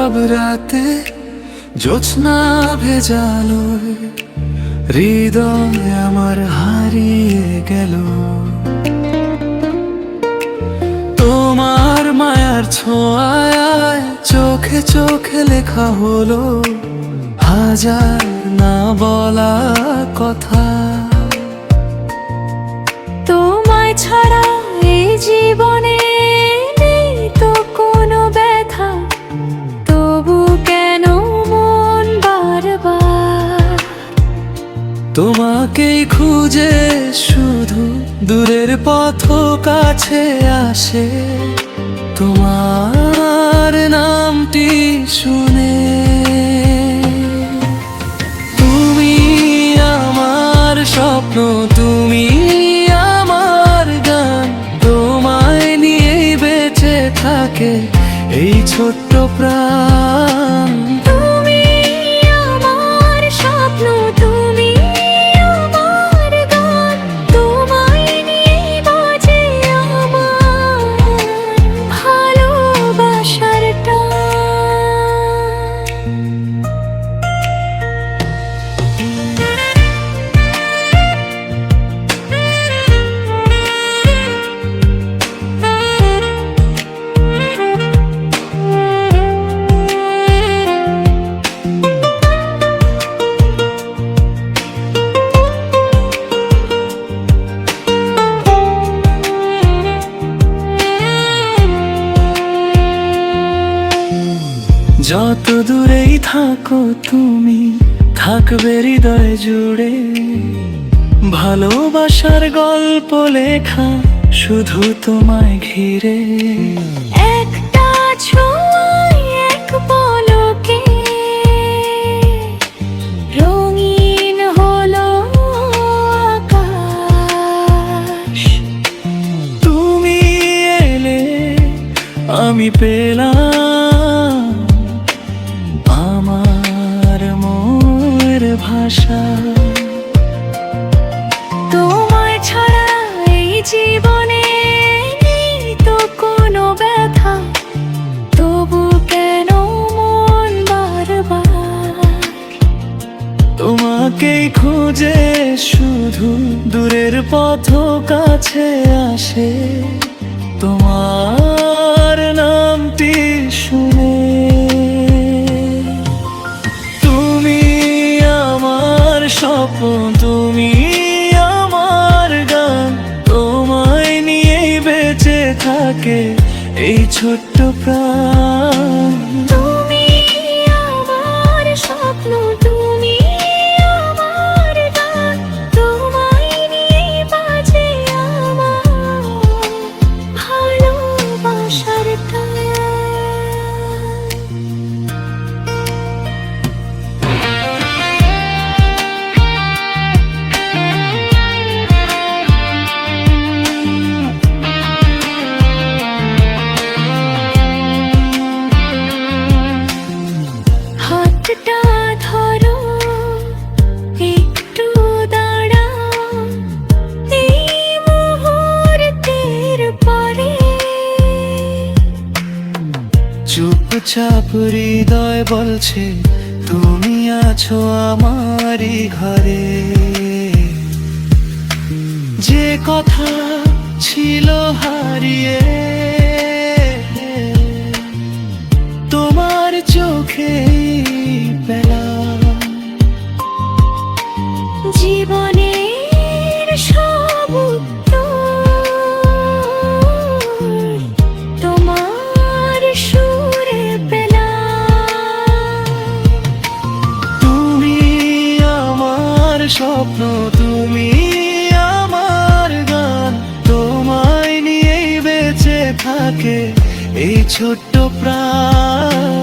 নীরব রাতে জ্যোৎস্না ভেজালোয় হৃদয় আমার হারিয়ে গেল। তোমার মায়ার ছোঁয়ায় চোখে চোখে লেখা হলো হাজার না বলা কথা। তোমায় ছাড়া এই জীবনে নেই তো কোনো ব্যথা, তবু কেন মন বারবার তোমাকেই খুঁজে শুধু দূরের পথ কাছে আসে। তোমার নামটি শুনে তুমি আমার স্বপ্ন, তুমি আমার গান, তোমায় নিয়েই বেঁচে থাকে এই ছোট্ট প্রাণ। তুমি আমার স্বপ্ন, তুমি আমার গান, তোমায় নিয়েই বাজে আমার ভালোবাসার টান। যত দূরেই থাকো তুমি থাকবে হৃদয় জুড়ে। ভালোবাসার গল্প লেখা শুধু তোমায় ঘিরে। একটা ছোঁয়ায় এক পলকে রঙিন হলো আকাশ। তুমি এলে আমি পেলাম আমার মনের ভাষা। তোমায় ছাড়া এই জীবনে নেই তো কোনো ব্যথা, তবু কেন মন বারবার তোমাকেই খুঁজে শুধু দূরের পথ কাছে আসে। তোমার নামটি শুনে তুমি আমার স্বপ্ন, তুমি আমার গান, তোমায় নিয়েই বেঁচে থাকে এই ছোট্ট প্রাণ। তুমি আমার স্বপ্ন, তুমি আমার গান, তোমায় নিয়েই বাজে আমার ভালোবাসার টান। হাতটা ধরো, একটু দাঁড়াও, এই মুহূর্তের পরে চুপচাপ হৃদয় বলছে তুমি আছো আমারই ঘরে। যে কথা ছিল হারিয়ে তোমার চোখেই পেলাম। জীবনের সব উত্তর তোমার সুরে পেলাম। তুমি আমার স্বপ্ন, তুমি আমার গান, তোমায় নিয়েই বেঁচে থাকে এই ছোট্ট প্রাণ।